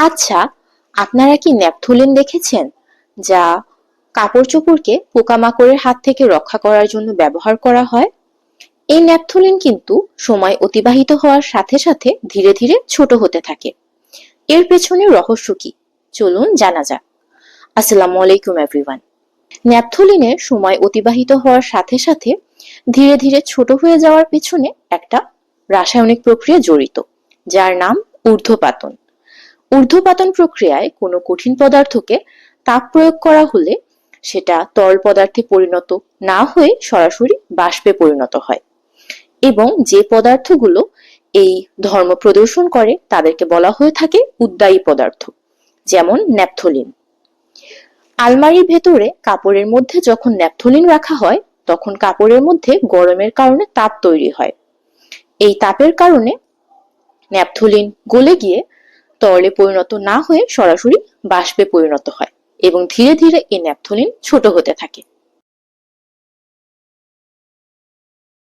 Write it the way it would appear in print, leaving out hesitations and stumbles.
আচ্ছা, আপনারা কি ন্যাপথলিন দেখেছেন, যা কাপড় চোপড়কে পোকামাকড়ের হাত থেকে রক্ষা করার জন্য ব্যবহার করা হয়? এই ন্যাপথলিন কিন্তু সময় অতিবাহিত হওয়ার সাথে সাথে ধীরে ধীরে ছোট হতে থাকে। এর পেছনে রহস্য কি, চলুন জানা যাক। আসসালামু আলাইকুম এভরিওয়ান। ন্যাপথলিনের সময় অতিবাহিত হওয়ার সাথে সাথে ধীরে ধীরে ছোট হয়ে যাওয়ার পেছনে একটা রাসায়নিক প্রক্রিয়া জড়িত, যার নাম ঊর্ধ্বপাতন। ঊর্ধ্বপাতন প্রক্রিয়ায় কোনো কঠিন পদার্থকে তাপ প্রয়োগ করা হলে সেটা তরল পদার্থে পরিণত না হয়ে সরাসরি বাষ্পে পরিণত হয়, এবং যে পদার্থগুলো এই ধর্ম প্রদর্শন করে তাদেরকে বলা হয়ে থাকে উদ্বায়ী পদার্থ, যেমন ন্যাপথলিন। আলমারির ভেতরে কাপড়ের মধ্যে যখন ন্যাপথলিন রাখা হয়, তখন কাপড়ের মধ্যে গরমের কারণে তাপ তৈরি হয়। এই তাপের কারণে ন্যাপথলিন গলে গিয়ে তরলে পরিণত না হয়ে সরাসরি বাষ্পে পরিণত হয়, এবং ধীরে ধীরে এই ন্যাপথলিন ছোট হতে থাকে।